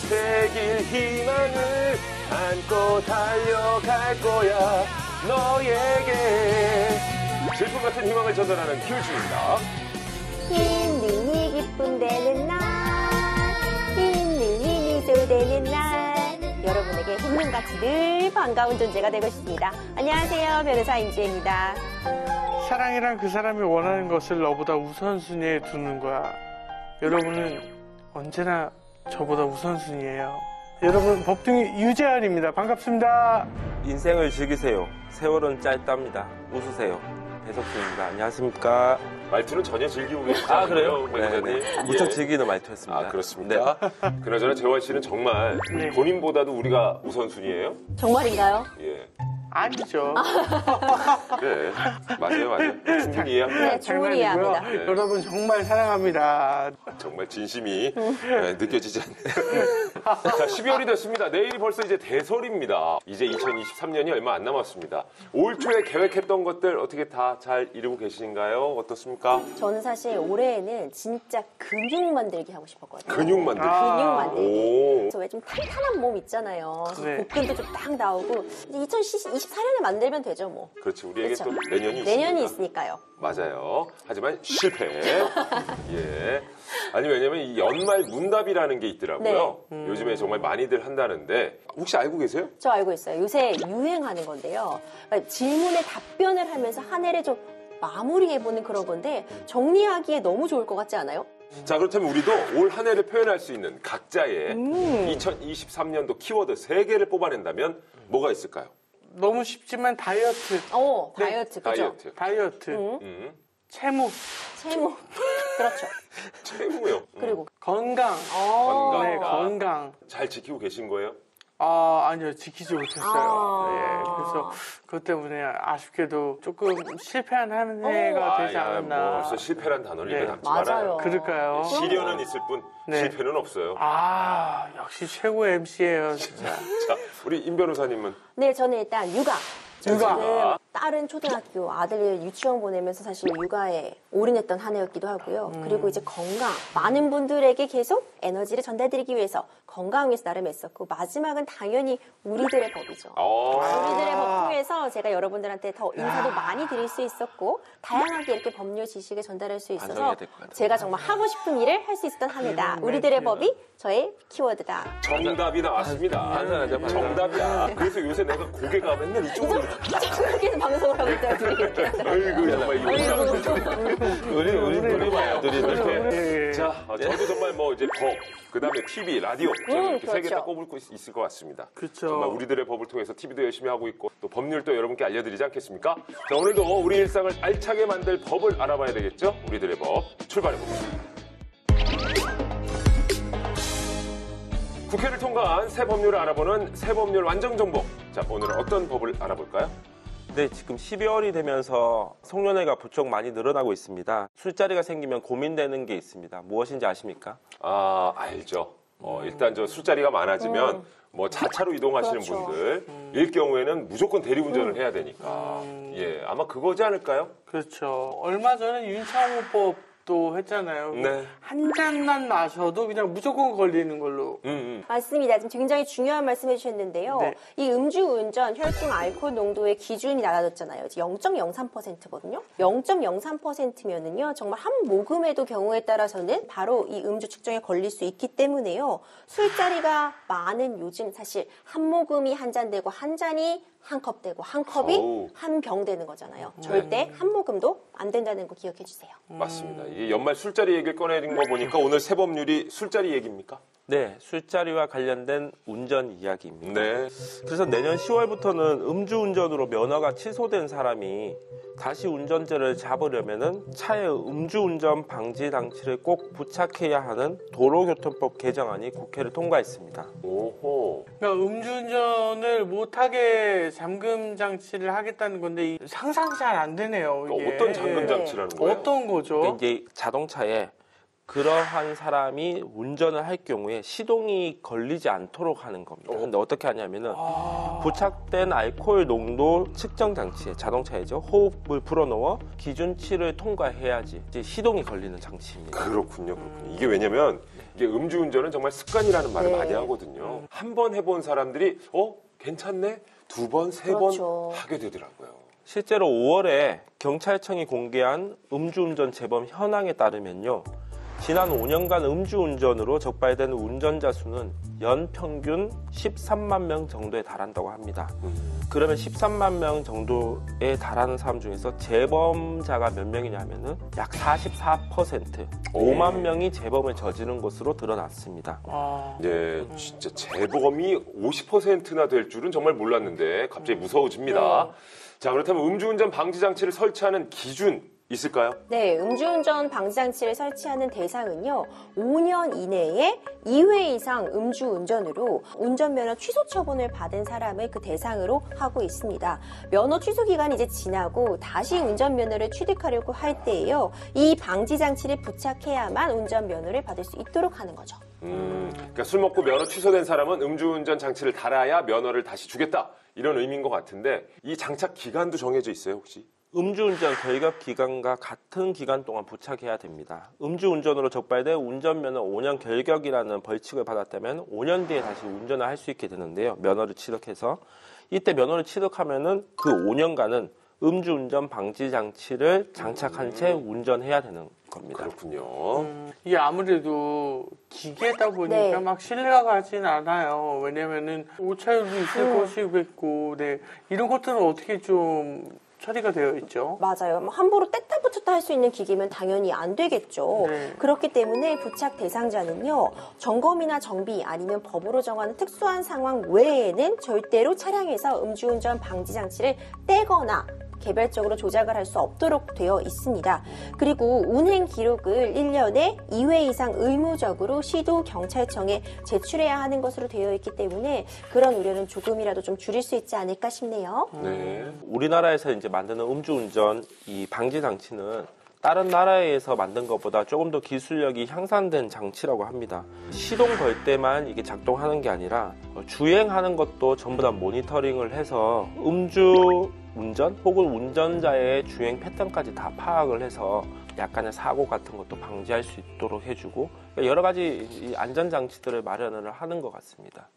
되길 희망을 안고 달려갈 거야 너에게. 질풍 같은 희망을 전달하는 큐즈입니다. 힘든이 기쁨 되는 날, 힘든이 미소 되는 날, 여러분에게 힘든같이 늘 반가운 존재가 되고 싶습니다. 안녕하세요, 변호사 임지혜입니다. 사랑이란 그 사람이 원하는 것을 너보다 우선순위에 두는 거야. 여러분은 언제나 저보다 우선순위예요. 여러분, 법등이 유재환입니다. 반갑습니다. 인생을 즐기세요. 세월은 짧답니다. 웃으세요. 배석수입니다. 안녕하십니까. 말투는 전혀 즐기고 계시지 아, 그래요? 네. 무척 즐기는 말투였습니다. 아, 그렇습니다. 네. 그나저나 재환 씨는 정말 네. 본인보다도 우리가 우선순위예요? 정말인가요? 예. 아니죠. 그래. 맞아요. 충분히 이해합니다. 네, 충분히 이해합니다. 네. 여러분 정말 사랑합니다. 정말 진심이 느껴지지 않네요. 자, 12월이 됐습니다. 내일이 벌써 이제 대설입니다. 이제 2023년이 얼마 안 남았습니다. 올 초에 계획했던 것들 어떻게 다 잘 이루고 계신가요? 어떻습니까? 저는 사실 올해에는 진짜 근육 만들기 하고 싶었거든요. 근육 만들기. 근육 만들기. 오. 그래서 왜 좀 탄탄한 몸 있잖아요. 네. 복근도 좀 딱 나오고 이제 2024년에 만들면 되죠, 뭐. 그렇지. 우리에게 그렇죠. 또 내년이 있습니다. 내년이 있으니까요. 맞아요. 하지만 실패. 예. 아니, 왜냐면 이 연말 문답이라는 게 있더라고요. 네. 요즘에 정말 많이들 한다는데 혹시 알고 계세요? 저 알고 있어요. 요새 유행하는 건데요. 그러니까 질문에 답변을 하면서 한 해를 좀 마무리해보는 그런 건데 정리하기에 너무 좋을 것 같지 않아요? 자, 그렇다면 우리도 올 한 해를 표현할 수 있는 각자의 2023년도 키워드 3개를 뽑아낸다면 뭐가 있을까요? 너무 쉽지만 다이어트. 다이어트, 그죠? 다이어트. 다이어트. 채무. 채무. 그렇죠. 채무요. 그리고 건강. 건강. 네, 건강. 잘 지키고 계신 거예요? 아니요. 지키지 못했어요. 네, 그래서 그것 때문에 아쉽게도 조금 실패한 한 해가 되지 않았나. 뭐 벌써 실패란 단어를 네. 입에 담지 맞아요. 말아요. 그럴까요? 시련은 있을 뿐 네. 실패는 없어요. 역시 최고의 MC예요, 진짜. 자, 우리 임 변호사님은? 네, 저는 일단 육아. 지금 육아. 딸은 초등학교, 아들 유치원 보내면서 사실 육아에 올인했던 한 해였기도 하고요. 그리고 이제 건강. 많은 분들에게 계속 에너지를 전달드리기 위해서 건강 위해서 나름 애썼고, 마지막은 당연히 우리들의 법이죠. 우리들의 법 통해서 제가 여러분들한테 더 인사도 많이 드릴 수 있었고, 다양하게 이렇게 법률 지식을 전달할 수 있어서 반성해야 될것 같아요. 제가 정말 하고 싶은 일을 할 수 있었던 한 해다. 우리들의 법이 저의 키워드다. 정답이 나왔습니다. 반성하죠. 정답이야. 그래서 요새 내가 고개가 맨날 이쪽으로. 저렇게 방송을 하고 있다고 이렇게 했어요. 아이고, 정말 우리 봐요. 이렇게. 자, 저도 정말 뭐 이제 법, 그 다음에 TV, 라디오. 저는 이렇게 세 개 다 그렇죠. 꼽을 수 있을 것 같습니다. 그렇죠. 정말 우리들의 법을 통해서 TV도 열심히 하고 있고 또 법률도 여러분께 알려드리지 않겠습니까? 자, 오늘도 우리 일상을 알차게 만들 법을 알아봐야 되겠죠? 우리들의 법 출발해봅니다. 국회를 통과한 새 법률을 알아보는 새 법률 완정정복. 자, 오늘은 어떤 법을 알아볼까요? 네, 지금 12월이 되면서 송년회가 부쩍 많이 늘어나고 있습니다. 술자리가 생기면 고민되는 게 있습니다. 무엇인지 아십니까? 알죠. 일단 저 술자리가 많아지면 뭐 자차로 이동하시는 그렇죠. 분들일 경우에는 무조건 대리운전을 해야 되니까. 예, 아마 그거지 않을까요? 그렇죠. 얼마 전에 윤창호법도 했잖아요. 네. 한 잔만 마셔도 그냥 무조건 걸리는 걸로. 맞습니다. 지금 굉장히 중요한 말씀 해주셨는데요. 네. 이 음주운전 혈중 알코올 농도의 기준이 낮아졌잖아요. 0.03%거든요. 0.03%면은요, 정말 한 모금에도 경우에 따라서는 바로 이 음주 측정에 걸릴 수 있기 때문에요. 술자리가 많은 요즘 사실 한 모금이 한 잔 되고 한 잔이 한 컵 되고 한 컵이 한 병 되는 거잖아요. 절대 한 모금도 안 된다는 거 기억해 주세요. 맞습니다. 이 연말 술자리 얘기를 꺼내는 거 보니까 오늘 새 법률이 술자리 얘기입니까? 네, 술자리와 관련된 운전 이야기입니다. 네. 그래서 내년 10월부터는 음주운전으로 면허가 취소된 사람이 다시 운전자를 잡으려면은 차에 음주운전 방지 장치를 꼭 부착해야 하는 도로교통법 개정안이 국회를 통과했습니다. 오호. 그러니까 음주운전을 못하게 잠금 장치를 하겠다는 건데 상상이 잘 안 되네요. 이게. 어떤 잠금 장치라는 거예요? 어떤 거죠? 그러니까 이제 자동차에 그러한 사람이 운전을 할 경우에 시동이 걸리지 않도록 하는 겁니다. 근데 어떻게 하냐면은 부착된 알코올 농도 측정 장치에 자동차에죠. 호흡을 불어넣어 기준치를 통과해야지 이제 시동이 걸리는 장치입니다. 그렇군요. 이게 왜냐면 이게 음주운전은 정말 습관이라는 말을 네. 많이 하거든요. 한 번 해본 사람들이 괜찮네? 두 번, 세 번 그렇죠. 하게 되더라고요. 실제로 5월에 경찰청이 공개한 음주운전 재범 현황에 따르면요. 지난 5년간 음주운전으로 적발된 운전자 수는 연평균 13만 명 정도에 달한다고 합니다. 그러면 13만 명 정도에 달하는 사람 중에서 재범자가 몇 명이냐 하면은 약 44%, 5만 명이 재범을 저지른 것으로 드러났습니다. 네, 진짜 재범이 50%나 될 줄은 정말 몰랐는데 갑자기 무서워집니다. 자, 그렇다면 음주운전 방지 장치를 설치하는 기준 있을까요? 네, 음주운전 방지장치를 설치하는 대상은요, 5년 이내에 2회 이상 음주운전으로 운전면허 취소 처분을 받은 사람을 그 대상으로 하고 있습니다. 면허 취소 기간이 이제 지나고 다시 운전면허를 취득하려고 할 때에요, 이 방지장치를 부착해야만 운전면허를 받을 수 있도록 하는 거죠. 그러니까 술 먹고 면허 취소된 사람은 음주운전 장치를 달아야 면허를 다시 주겠다. 이런 의미인 것 같은데 이 장착 기간도 정해져 있어요, 혹시? 음주운전 결격 기간과 같은 기간 동안 부착해야 됩니다. 음주운전으로 적발돼 운전면허 5년 결격이라는 벌칙을 받았다면 5년 뒤에 다시 운전을 할 수 있게 되는데요. 면허를 취득해서 이때 면허를 취득하면은 그 5년간은 음주운전 방지 장치를 장착한 채 운전해야 되는 겁니다. 그렇군요. 이게 아무래도 기계다 보니까 네. 막 신뢰가 가진 않아요. 왜냐면은 오차율도 있을 것이겠고, 네. 이런 것들은 어떻게 좀 처리가 되어 있죠? 맞아요. 뭐 함부로 뗐다 붙였다 할 수 있는 기기면 당연히 안 되겠죠. 네. 그렇기 때문에 부착 대상자는요, 점검이나 정비 아니면 법으로 정하는 특수한 상황 외에는 절대로 차량에서 음주운전 방지 장치를 떼거나 개별적으로 조작을 할 수 없도록 되어 있습니다. 그리고 운행 기록을 1년에 2회 이상 의무적으로 시도 경찰청에 제출해야 하는 것으로 되어 있기 때문에 그런 우려는 조금이라도 좀 줄일 수 있지 않을까 싶네요. 네. 우리나라에서 이제 만드는 음주운전 이 방지 장치는 다른 나라에서 만든 것보다 조금 더 기술력이 향상된 장치라고 합니다. 시동 걸 때만 이게 작동하는 게 아니라 주행하는 것도 전부 다 모니터링을 해서 음주 운전 혹은 운전자의 주행 패턴까지 다 파악을 해서 약간의 사고 같은 것도 방지할 수 있도록 해주고 여러 가지 이 안전 장치들을 마련을 하는 것 같습니다.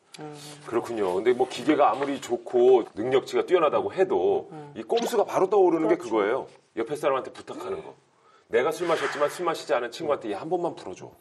그렇군요. 근데 뭐 기계가 아무리 좋고 능력치가 뛰어나다고 해도 이 꼼수가 바로 떠오르는 게 그거예요. 옆에 사람한테 부탁하는 거. 내가 술 마셨지만 술 마시지 않은 친구한테 한 번만 풀어줘.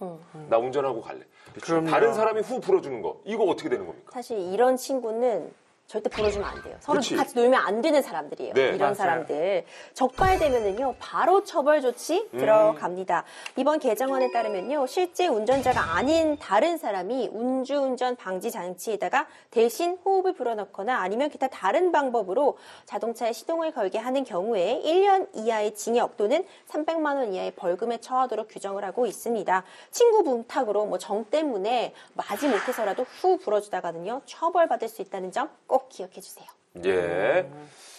나 운전하고 갈래. 그럼요. 다른 사람이 후 풀어주는 거. 이거 어떻게 되는 겁니까? 사실 이런 친구는 절대 불러주면 안 돼요. 서로 그치. 같이 놀면 안 되는 사람들이에요. 네. 이런 맞아요. 사람들. 적발되면은요, 바로 처벌 조치 들어갑니다. 이번 개정안에 따르면요, 실제 운전자가 아닌 다른 사람이 음주운전 방지 장치에다가 대신 호흡을 불어넣거나 아니면 기타 다른 방법으로 자동차에 시동을 걸게 하는 경우에 1년 이하의 징역 또는 300만 원 이하의 벌금에 처하도록 규정을 하고 있습니다. 친구 부탁으로 뭐 정 때문에 마지 못해서라도 후 불어주다가는요, 처벌받을 수 있다는 점 꼭 기억해 주세요. 예.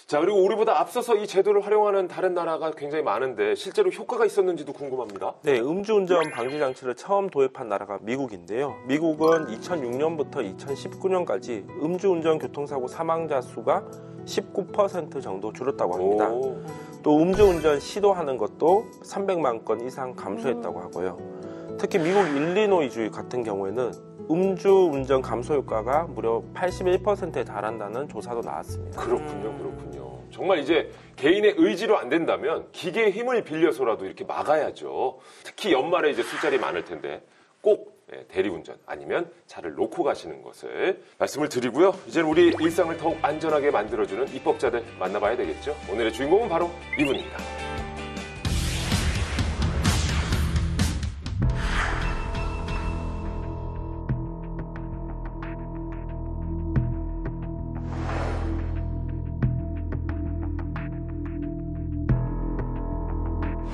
자, 그리고 우리보다 앞서서 이 제도를 활용하는 다른 나라가 굉장히 많은데 실제로 효과가 있었는지도 궁금합니다. 네, 음주운전 방지 장치를 처음 도입한 나라가 미국인데요. 미국은 2006년부터 2019년까지 음주운전 교통사고 사망자 수가 19% 정도 줄었다고 합니다. 오. 또 음주운전 시도하는 것도 300만 건 이상 감소했다고 하고요. 특히 미국 일리노이주 같은 경우에는 음주운전 감소 효과가 무려 81%에 달한다는 조사도 나왔습니다. 그렇군요, 그렇군요. 정말 이제 개인의 의지로 안 된다면 기계의 힘을 빌려서라도 이렇게 막아야죠. 특히 연말에 이제 술자리 많을 텐데 꼭 대리운전 아니면 차를 놓고 가시는 것을 말씀을 드리고요. 이제는 우리 일상을 더욱 안전하게 만들어주는 입법자들 만나봐야 되겠죠. 오늘의 주인공은 바로 이분입니다.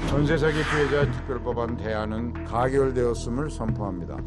전세 사기 피해자 특별법안 대안은 가결되었음을 선포합니다.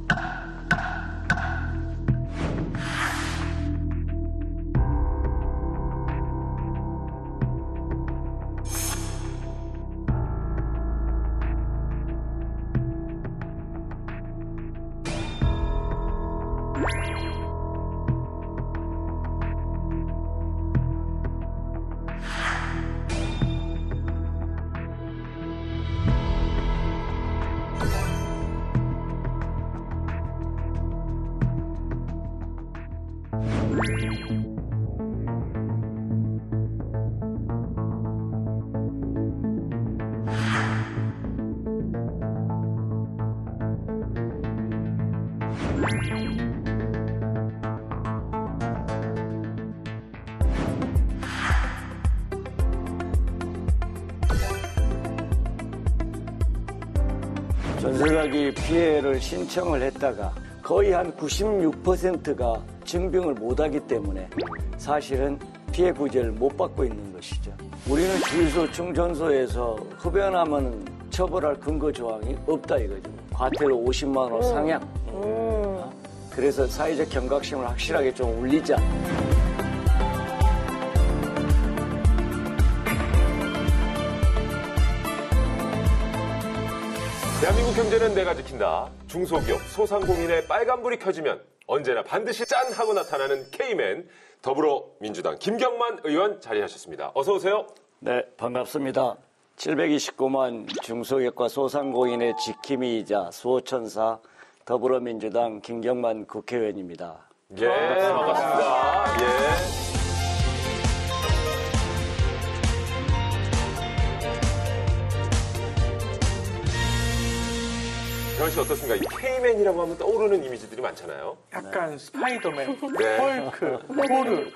전세사기 피해를 신청을 했다가 거의 한 96%가 증빙을 못하기 때문에 사실은 피해 구제를 못 받고 있는 것이죠. 우리는 주유소, 충전소에서 흡연하면 처벌할 근거 조항이 없다 이거죠. 과태료 50만 원 상향. 그래서 사회적 경각심을 확실하게 좀 울리자. 대한민국 경제는 내가 지킨다. 중소기업, 소상공인의 빨간불이 켜지면 언제나 반드시 짠 하고 나타나는 K맨, 더불어민주당 김경만 의원 자리하셨습니다. 어서 오세요. 네, 반갑습니다. 729만 중소기업과 소상공인의 지킴이이자 수호천사 더불어민주당 김경만 국회의원입니다. 예, 반갑습니다. 예. 경환 씨 어떻습니까? 이 K맨이라고 하면 떠오르는 이미지들이 많잖아요. 약간 스파이더맨, 네. 헐크, 토르,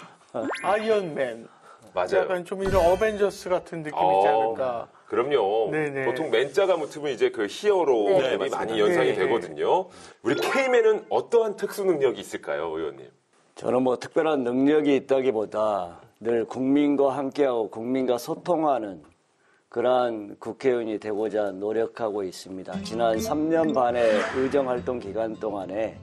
아이언맨. 맞아요. 약간 좀 이런 어벤져스 같은 느낌이지 않을까. 그럼요. 네네. 보통 맨자가 붙으면 이제 그 히어로들이 네, 많이 연상이 네. 되거든요. 우리 K맨은 어떠한 특수 능력이 있을까요, 의원님? 저는 뭐 특별한 능력이 있다기보다 늘 국민과 함께하고 국민과 소통하는 그러한 국회의원이 되고자 노력하고 있습니다. 지난 3년 반의 의정활동 기간 동안에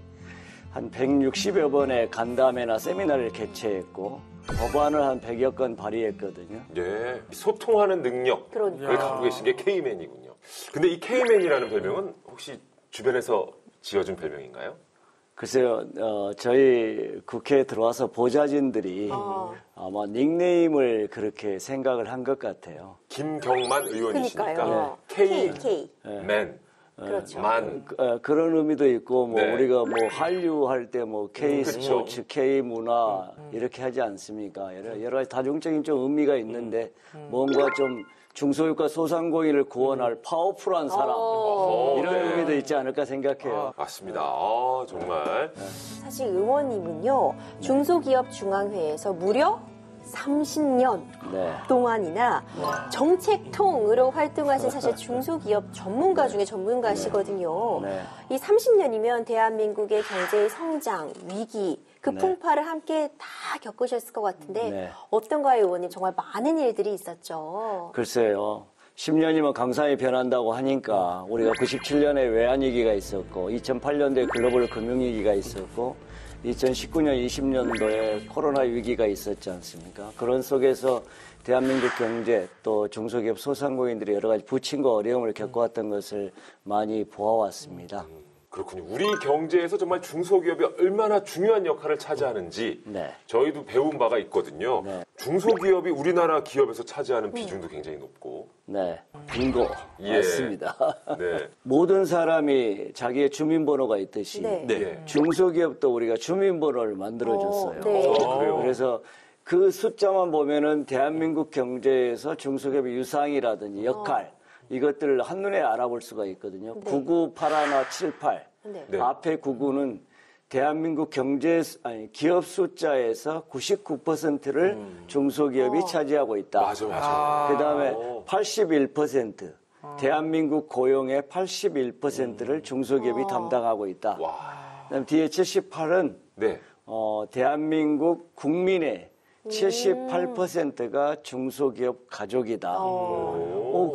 한 160여 번의 간담회나 세미나를 개최했고 법안을 한 100여 건 발의했거든요. 예, 소통하는 능력을 그러니까. 갖고 계신 게 K맨이군요. 근데 이 K맨이라는 별명은 혹시 주변에서 지어준 별명인가요? 글쎄요, 저희 국회에 들어와서 보좌진들이 아마 닉네임을 그렇게 생각을 한 것 같아요. 김경만 의원이시니까 그러니까요. K, K. 맨, 그렇죠. 만. 그런 의미도 있고, 뭐, 네. 우리가 뭐, 한류할 때 뭐, K 그쵸. 스포츠, K 문화, 이렇게 하지 않습니까? 여러 가지 다중적인 좀 의미가 있는데, 뭔가 좀 중소기업과 소상공인을 구원할 파워풀한 사람, 이런 네. 의미도 있지 않을까 생각해요. 맞습니다. 정말. 사실 의원님은요, 중소기업 중앙회에서 무려 30년 네. 동안이나 정책통으로 활동하신 사실 중소기업 전문가 중에 전문가시거든요. 네. 이 30년이면 대한민국의 경제의 성장, 위기, 그 네. 풍파를 함께 다 겪으셨을 것 같은데 네. 어떤가요, 의원님? 정말 많은 일들이 있었죠. 글쎄요. 10년이면 강산이 변한다고 하니까 우리가 97년에 외환위기가 있었고 2008년도에 글로벌 금융위기가 있었고 2019년, 20년도에 코로나 위기가 있었지 않습니까? 그런 속에서 대한민국 경제 또 중소기업 소상공인들이 여러 가지 부침과 어려움을 겪어왔던 것을 많이 보아왔습니다. 그렇군요. 우리 경제에서 정말 중소기업이 얼마나 중요한 역할을 차지하는지 네. 저희도 배운 바가 있거든요. 네. 중소기업이 우리나라 기업에서 차지하는 비중도 굉장히 높고. 네, 빙고 예. 맞습니다. 네. 모든 사람이 자기의 주민번호가 있듯이 네. 네. 중소기업도 우리가 주민번호를 만들어줬어요. 네. 그래요? 그래서 그 숫자만 보면은 대한민국 경제에서 중소기업의 유상이라든지 역할 이것들을 한눈에 알아볼 수가 있거든요. 네. 9981나 78 네. 네. 앞에 99는 대한민국 기업 숫자에서 99%를 중소기업이 차지하고 있다. 맞아. 그다음에 81% 대한민국 고용의 81%를 중소기업이 담당하고 있다. 그다음 뒤에 78은 네. 대한민국 국민의 78%가 중소기업 가족이다.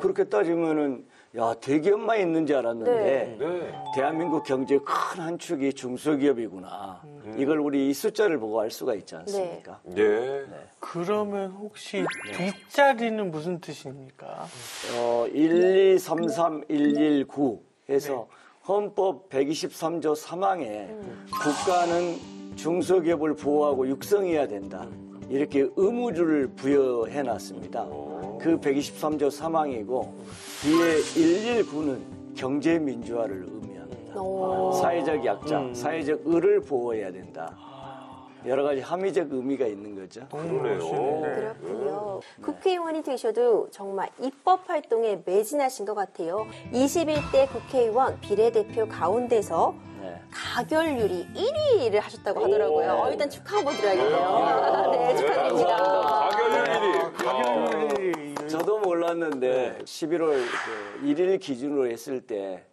그렇게 따지면은 야 대기업만 있는 줄 알았는데 네. 대한민국 경제의 큰 한 축이 중소기업이구나. 이걸 우리 이 숫자를 보고 알 수가 있지 않습니까? 예. 그러면 혹시 뒷자리는 무슨 뜻입니까? 1233119 해서 헌법 123조 3항에 국가는 중소기업을 보호하고 육성해야 된다. 이렇게 의무를 부여해 놨습니다. 그 123조 3항이고 뒤에 119는 경제민주화를 의미합니다. 사회적 약자, 사회적 의를 보호해야 된다. 여러 가지 함의적 의미가 있는 거죠. 그러네요. 그렇군요. 국회의원이 되셔도 정말 입법 활동에 매진하신 것 같아요. 21대 국회의원 비례대표 가운데서 네. 가결률이 1위를 하셨다고 하더라고요. 일단 축하 한번 드려야겠네요. 네, 축하드립니다. 가결률 1위. 저도 몰랐는데 받았는데 11월 1일 기준으로 했을 때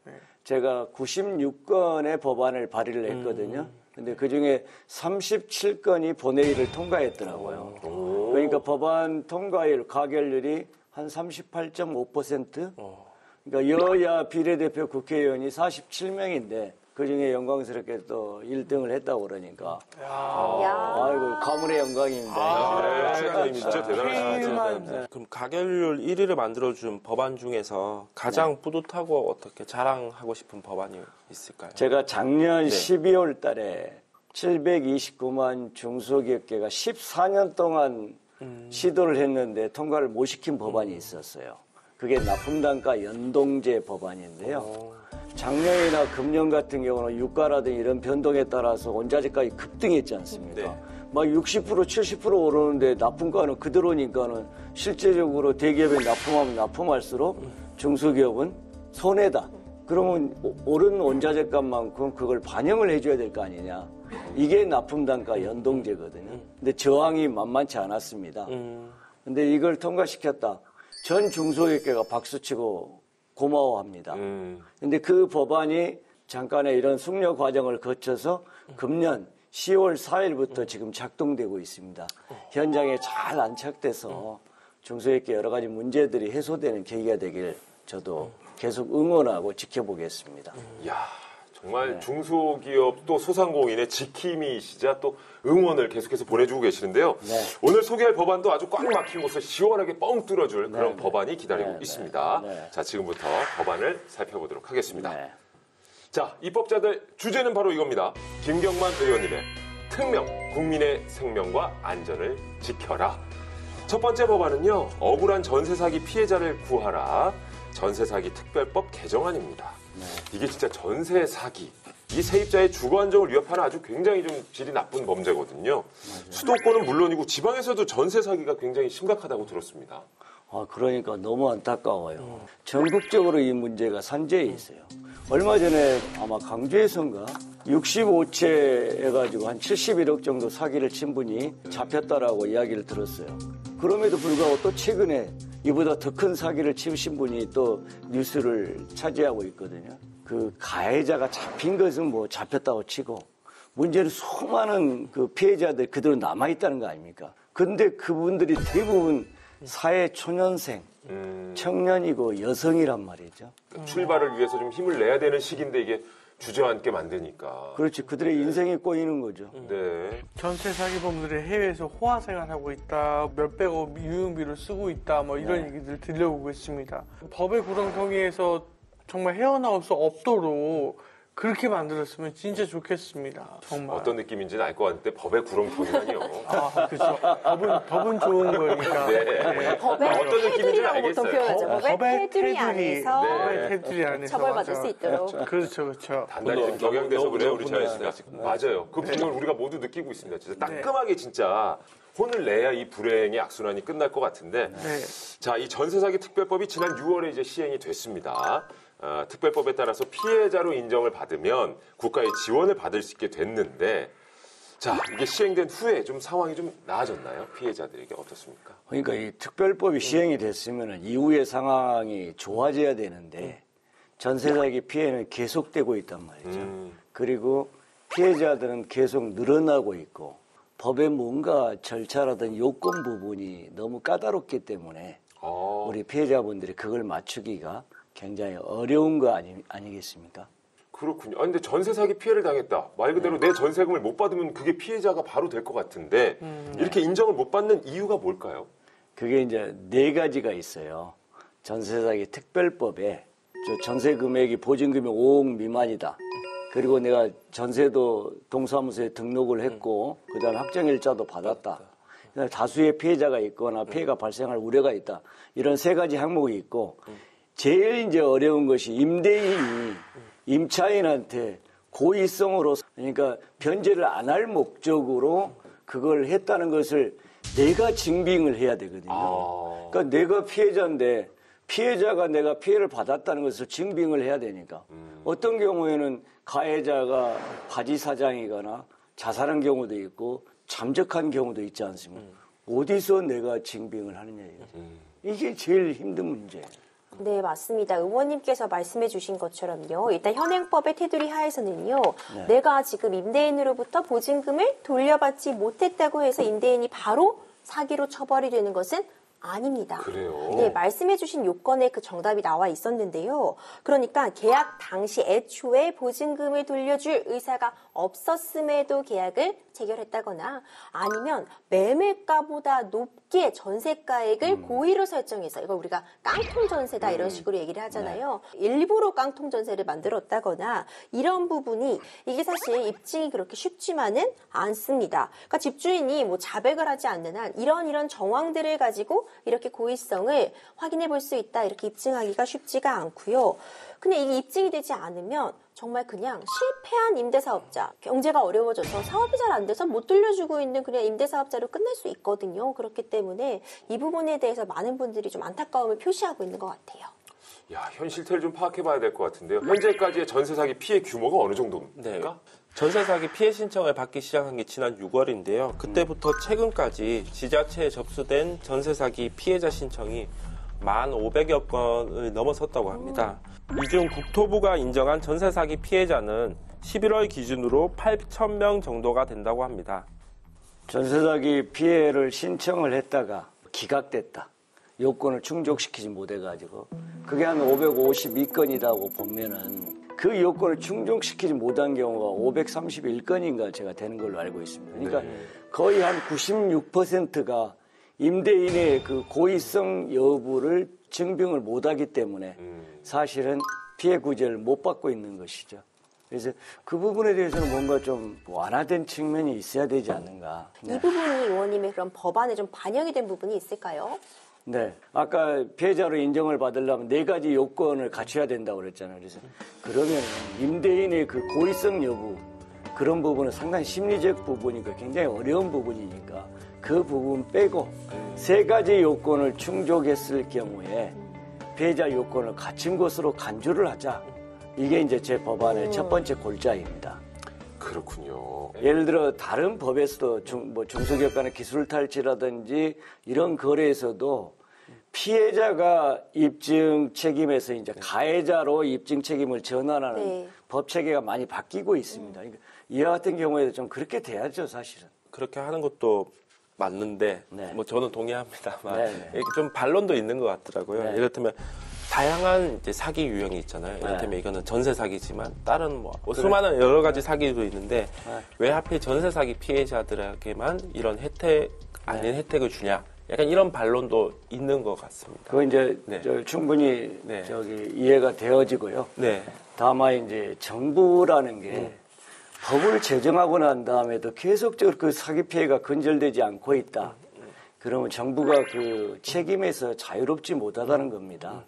제가 96건의 법안을 발의를 했거든요. 근데 그중에 37건이 본회의를 통과했더라고요. 그러니까 법안 통과율, 가결률이 한 38.5%? 그러니까 여야 비례대표 국회의원이 47명인데 그중에 영광스럽게 또 1등을 했다고 그러니까 아이고 가문의 영광입니다. 진짜 대단하십니다. 그럼 가결률 1위를 만들어준 법안 중에서 가장 뿌듯하고 어떻게 자랑하고 싶은 법안이 있을까요? 제가 작년 12월 달에 729만 중소기업계가 14년 동안 시도를 했는데 통과를 못 시킨 법안이 있었어요. 그게 납품단가 연동제 법안인데요. 작년이나 금년 같은 경우는 유가라든지 이런 변동에 따라서 원자재가가 급등했지 않습니까? 막 60%, 70% 오르는데 납품가는 그대로니까는 실제적으로 대기업에 납품하면 납품할수록 중소기업은 손해다. 그러면 오른 원자재값만큼 그걸 반영을 해줘야 될 거 아니냐. 이게 납품단가 연동제거든요. 근데 저항이 만만치 않았습니다. 근데 이걸 통과시켰다. 전 중소기업계가 박수치고 고마워합니다. 근데 그 법안이 잠깐의 이런 숙려 과정을 거쳐서 금년 10월 4일부터 지금 작동되고 있습니다. 현장에 잘 안착돼서 중소기업계 여러 가지 문제들이 해소되는 계기가 되길 저도 계속 응원하고 지켜보겠습니다. 이야, 정말 중소기업 또 소상공인의 지킴이시자 또 응원을 계속해서 보내주고 계시는데요. 오늘 소개할 법안도 아주 꽉 막힌 곳을 시원하게 뻥 뚫어줄 그런 법안이 기다리고 있습니다. 자, 지금부터 법안을 살펴보도록 하겠습니다. 자, 입법자들 주제는 바로 이겁니다. 김경만 의원님의 특명, 국민의 생명과 안전을 지켜라. 첫 번째 법안은요, 억울한 전세 사기 피해자를 구하라. 전세 사기 특별법 개정안입니다. 이게 진짜 전세 사기, 이 세입자의 주거 안정을 위협하는 아주 굉장히 좀 질이 나쁜 범죄거든요. 수도권은 물론이고 지방에서도 전세 사기가 굉장히 심각하다고 들었습니다. 그러니까 너무 안타까워요. 전국적으로 이 문제가 산재해 있어요. 얼마 전에 아마 강주에선가 65채 해가지고 한 71억 정도 사기를 친 분이 잡혔다라고 이야기를 들었어요. 그럼에도 불구하고 또 최근에 이보다 더 큰 사기를 치신 분이 또 뉴스를 차지하고 있거든요. 그 가해자가 잡힌 것은 뭐 잡혔다고 치고 문제는 수많은 그 피해자들 그대로 남아있다는 거 아닙니까? 근데 그분들이 대부분 사회 초년생, 청년이고 여성이란 말이죠. 출발을 위해서 좀 힘을 내야 되는 시기인데 이게 주저앉게 만드니까. 그렇지. 그들의 인생이 꼬이는 거죠. 네. 전세 사기범들이 해외에서 호화 생활하고 있다, 몇백억 유흥비를 쓰고 있다, 뭐 이런 얘기들 들려오고 있습니다. 법의 구렁텅이에서 정말 헤어나올 수 없도록 그렇게 만들었으면 진짜 좋겠습니다. 정말. 어떤 느낌인지는 알 것 같은데 법의 구렁텅이라니요. 그렇죠. 법은 좋은 거니까. 네. 법의 어떤 느낌인지는 테두리라고 보통 알겠어요. 표현하죠. 법의 테두리 안에서 법의 테두리 안에서 처벌받을 수 있도록. 그렇죠. 단단히 좀 격양돼서 너무 그래요, 우리 분해요. 자연 씨가. 맞아요. 그 분을 우리가 모두 느끼고 있습니다. 진짜 따끔하게 진짜 혼을 내야 이 불행의 악순환이 끝날 것 같은데. 자, 이 전세 사기 특별법이 지난 6월에 이제 시행이 됐습니다. 특별법에 따라서 피해자로 인정을 받으면 국가의 지원을 받을 수 있게 됐는데, 자, 이게 시행된 후에 좀 상황이 좀 나아졌나요? 피해자들에게 어떻습니까? 그러니까 이 특별법이 시행이 됐으면 이후의 상황이 좋아져야 되는데 전세 사기 피해는 계속되고 있단 말이죠. 그리고 피해자들은 계속 늘어나고 있고 법의 뭔가 절차라든 요건 부분이 너무 까다롭기 때문에 우리 피해자분들이 그걸 맞추기가 굉장히 어려운 거 아니겠습니까? 그렇군요. 근데 전세 사기 피해를 당했다. 말 그대로 내 전세금을 못 받으면 그게 피해자가 바로 될 것 같은데 이렇게 인정을 못 받는 이유가 뭘까요? 그게 이제 4가지가 있어요. 전세 사기 특별법에 전세 금액이 보증금이 5억 미만이다. 그리고 내가 전세도 동사무소에 등록을 했고 그다음 확정일자도 받았다. 다수의 피해자가 있거나 피해가 발생할 우려가 있다. 이런 3가지 항목이 있고 제일 이제 어려운 것이 임대인이 임차인한테 고의성으로 그러니까 변제를 안 할 목적으로 그걸 했다는 것을 내가 증빙을 해야 되거든요. 그러니까 내가 피해자인데 피해자가 내가 피해를 받았다는 것을 증빙을 해야 되니까 어떤 경우에는 가해자가 바지 사장이거나 자살한 경우도 있고 잠적한 경우도 있지 않습니까? 어디서 내가 증빙을 하느냐 이거죠. 이게 제일 힘든 문제예요. 네, 맞습니다. 의원님께서 말씀해 주신 것처럼요. 일단 현행법의 테두리 하에서는요. 네. 내가 지금 임대인으로부터 보증금을 돌려받지 못했다고 해서 임대인이 바로 사기로 처벌이 되는 것은 아닙니다. 그래요? 네, 말씀해 주신 요건에 그 정답이 나와 있었는데요. 그러니까 계약 당시 애초에 보증금을 돌려줄 의사가 없었음에도 계약을 체결했다거나 아니면 매매가보다 높게 전세가액을 고의로 설정해서 이걸 우리가 깡통 전세다 이런 식으로 얘기를 하잖아요. 일부러 깡통 전세를 만들었다거나 이런 부분이 이게 사실 입증이 그렇게 쉽지만은 않습니다. 그러니까 집주인이 뭐 자백을 하지 않는 한 이런 정황들을 가지고 이렇게 고의성을 확인해 볼 수 있다 이렇게 입증하기가 쉽지가 않고요. 근데 이게 입증이 되지 않으면 정말 그냥 실패한 임대사업자, 경제가 어려워져서 사업이 잘 안 돼서 못 돌려주고 있는 그냥 임대사업자로 끝날 수 있거든요. 그렇기 때문에 이 부분에 대해서 많은 분들이 좀 안타까움을 표시하고 있는 것 같아요. 야, 현 실태를 좀 파악해봐야 될 것 같은데요. 현재까지의 전세 사기 피해 규모가 어느 정도입니까? 네. 전세 사기 피해 신청을 받기 시작한 게 지난 6월인데요. 그때부터 최근까지 지자체에 접수된 전세 사기 피해자 신청이 1,500여 건을 넘어섰다고 합니다. 이 중 국토부가 인정한 전세 사기 피해자는 11월 기준으로 8,000명 정도가 된다고 합니다. 전세 사기 피해를 신청을 했다가 기각됐다. 요건을 충족시키지 못해가지고 그게 한 552건이라고 보면은 그 요건을 충족시키지 못한 경우가 531건인가 제가 되는 걸로 알고 있습니다. 그러니까 거의 한 96%가 임대인의 그 고의성 여부를 증빙을 못하기 때문에 사실은 피해 구제를 못 받고 있는 것이죠. 그래서 그 부분에 대해서는 뭔가 좀 완화된 측면이 있어야 되지 않는가. 이 부분이 의원님의 그런 법안에 좀 반영이 된 부분이 있을까요? 네. 아까 피해자로 인정을 받으려면 4가지 요건을 갖춰야 된다고 그랬잖아요. 그래서 그러면 임대인의 그 고의성 여부 그런 부분은 상당히 심리적 부분이니까 굉장히 어려운 부분이니까 그 부분 빼고 3가지 요건을 충족했을 경우에 피해자 요건을 갖춘 것으로 간주를 하자. 이게 이제 제 법안의 첫 번째 골자입니다. 그렇군요. 예를 들어 다른 법에서도 중소기업간의 기술 탈취라든지 이런 거래에서도 피해자가 입증 책임에서 이제 가해자로 입증 책임을 전환하는 네. 법 체계가 많이 바뀌고 있습니다. 그러니까 이와 같은 경우에도 좀 그렇게 돼야죠, 사실은. 그렇게 하는 것도 맞는데 네. 뭐 저는 동의합니다만 네, 네. 이렇게 좀 반론도 있는 것 같더라고요. 네. 이를테면 다양한 이제 사기 유형이 있잖아요. 이를테면 이거는 전세 사기지만 다른 뭐 수많은 여러 가지 사기도 있는데 왜 하필 전세 사기 피해자들에게만 이런 혜택 아닌 혜택을 주냐? 약간 이런 반론도 있는 것 같습니다. 그거 이제 네. 충분히 네. 이해가 되어지고요. 네, 다만 이제 정부라는 게 법을 제정하고 난 다음에도 계속적으로 그 사기 피해가 근절되지 않고 있다. 그러면 정부가 그 책임에서 자유롭지 못하다는 겁니다.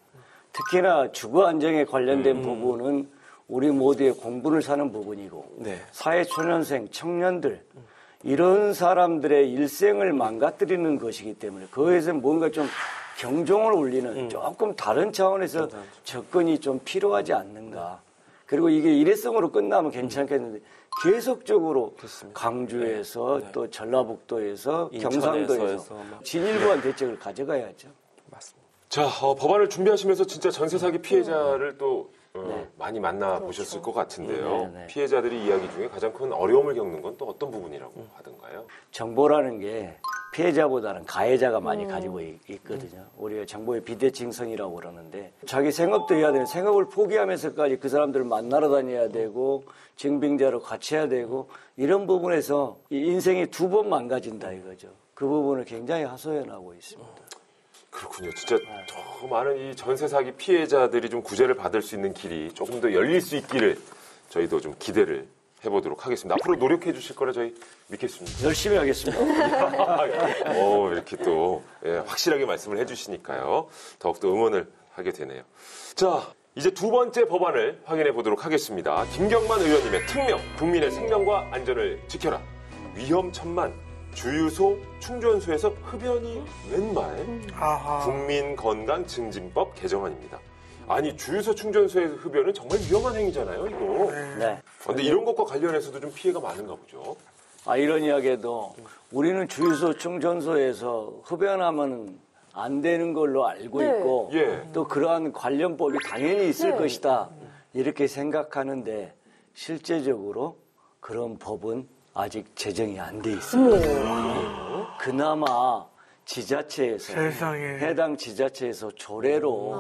특히나 주거 안정에 관련된 부분은 우리 모두의 공분을 사는 부분이고 네. 사회초년생, 청년들 이런 사람들의 일생을 망가뜨리는 것이기 때문에 그것에서 뭔가 좀 경종을 울리는 조금 다른 차원에서 접근이 좀 필요하지 않는가. 그리고 이게 일회성으로 끝나면 괜찮겠는데 계속적으로 그렇습니다. 강주에서 네. 또 전라북도에서 인천에서 경상도에서 해서 막. 진일보한 대책을 가져가야죠. 맞습니다. 자, 법안을 준비하시면서 진짜 전세 사기 피해자를 또 많이 만나보셨을 것 같은데요. 네. 피해자들이 이야기 중에 가장 큰 어려움을 겪는 건 또 어떤 부분이라고 하던가요? 정보라는 게 피해자보다는 가해자가 많이 가지고 있거든요. 우리가 정보의 비대칭성이라고 그러는데 자기 생업도 해야 되는 생업을 포기하면서까지 그 사람들을 만나러 다녀야 되고 증빙자로 같이 해야 되고 이런 부분에서 인생이 2번 망가진다 이거죠. 그 부분을 굉장히 하소연하고 있습니다. 그렇군요. 진짜 더 많은 이 전세 사기 피해자들이 좀 구제를 받을 수 있는 길이 조금 더 열릴 수 있기를 저희도 좀 기대를 해보도록 하겠습니다. 앞으로 노력해 주실 거라 저희 믿겠습니다. 열심히 하겠습니다. 이렇게 또 확실하게 말씀을 해주시니까요. 더욱더 응원을 하게 되네요. 자, 이제 2번째 법안을 확인해 보도록 하겠습니다. 김경만 의원님의 특명, 국민의 생명과 안전을 지켜라. 위험천만, 주유소, 충전소에서 흡연이 웬말? 국민건강증진법 개정안입니다. 아니, 주유소, 충전소에서 흡연은 정말 위험한 행위잖아요, 이거. 네. 근데 이런 것과 관련해서도 좀 피해가 많은가 보죠. 아이러니하게도 우리는 주유소, 충전소에서 흡연하면 안 되는 걸로 알고 네. 있고 예. 또 그러한 관련법이 당연히 있을 네. 것이다 이렇게 생각하는데 실제적으로 그런 법은 아직 제정이 안 돼 있습니다. 그나마 지자체에서 세상에. 해당 지자체에서 조례로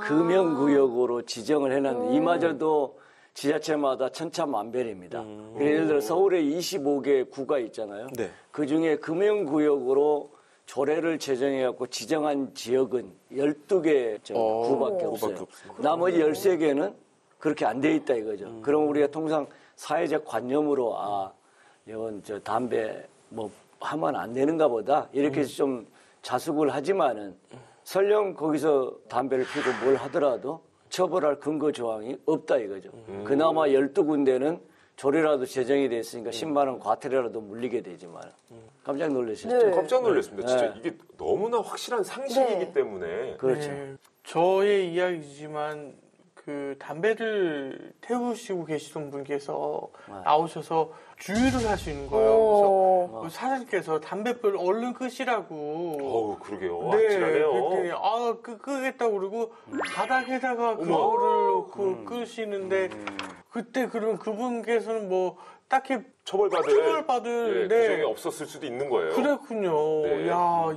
금연구역으로 지정을 해놨는데 이마저도 지자체마다 천차만별입니다. 예를 들어 서울에 25개 구가 있잖아요. 네. 그중에 금연구역으로 조례를 제정해갖고 지정한 지역은 12개 구밖에 없어요. 나머지 13개는 그렇게 안 돼 있다 이거죠. 그럼 우리가 통상 사회적 관념으로 이건 저 담배 뭐 하면 안 되는가 보다 이렇게 좀 자숙을 하지만은 설령 거기서 담배를 피고 뭘 하더라도 처벌할 근거 조항이 없다 이거죠. 그나마 12군데는 조례라도 제정이 됐으니까 10만 원 과태료라도 물리게 되지만 깜짝 놀라셨죠? 네. 깜짝 놀랐습니다. 진짜 네. 이게 너무나 확실한 상식이기 네. 때문에. 그렇죠. 네, 저의 이야기지만 그 담배를 태우시고 계시던 분께서 나오셔서 주유를 하시는 거예요. 그래서 그 사장님께서 담배불 얼른 끄시라고. 어우, 그러게요. 네, 아찔하네요. 그랬더니 끄겠다고 그러고 바닥에다가 그거를 놓고 끄시는데 그때 그러면 그분께서는 뭐 딱히 처벌받을, 네. 규정이 없었을 수도 있는 거예요. 그랬군요. 네. 야,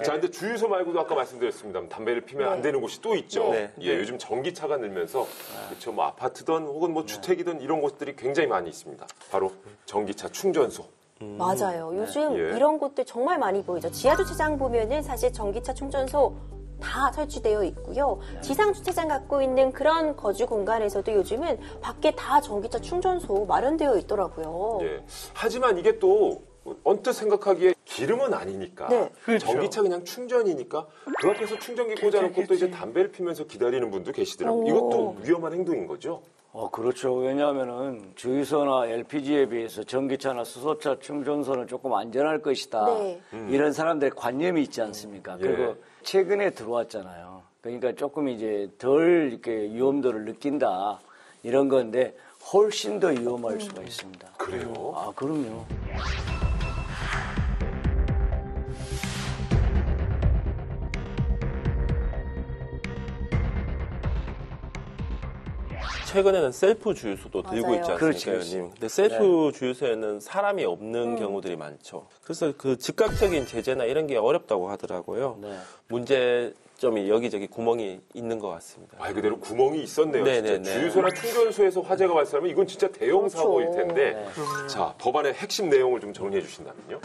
자, 근데 주유소 말고도 아까 말씀드렸습니다. 담배를 피면 안 되는 곳이 또 있죠. 네. 예, 요즘 전기차가 늘면서 그렇죠. 뭐 아파트든 혹은 뭐 주택이든 이런 곳들이 굉장히 많이 있습니다. 바로 전기차 충전소. 맞아요. 요즘 예. 이런 곳들 정말 많이 보이죠. 지하주차장 보면은 사실 전기차 충전소 다 설치되어 있고요. 지상주차장 갖고 있는 그런 거주 공간에서도 요즘은 밖에 다 전기차 충전소 마련되어 있더라고요. 예. 하지만 이게 또 언뜻 생각하기에 기름은 아니니까 네. 그렇죠. 전기차 그냥 충전이니까 그 앞에서 충전기 꽂아놓고 또 이제 담배를 피면서 기다리는 분도 계시더라고요. 이것도 위험한 행동인 거죠. 그렇죠. 왜냐하면은 주유소나 LPG에 비해서 전기차나 수소차 충전소는 조금 안전할 것이다. 네. 이런 사람들의 관념이 있지 않습니까? 예. 그리고 최근에 들어왔잖아요. 그러니까 조금 이제 덜 이렇게 위험도를 느낀다. 이런 건데 훨씬 더 위험할 수가 있습니다. 그래요? 그럼요. 최근에는 셀프 주유소도 들고 맞아요. 있지 않습니까, 그렇지, 의원님? 근데 셀프 주유소에는 사람이 없는 경우들이 많죠. 그래서 그 즉각적인 제재나 이런 게 어렵다고 하더라고요. 네. 문제점이 여기저기 구멍이 있는 것 같습니다. 말 그대로 구멍이 있었네요. 네네네. 진짜 주유소나 충전소에서 화재가 발생하면 이건 진짜 대형 그렇죠. 사고일 텐데. 자, 법안의 핵심 내용을 좀 정리해 주신다면요.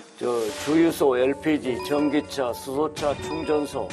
주유소, LPG, 전기차, 수소차 충전소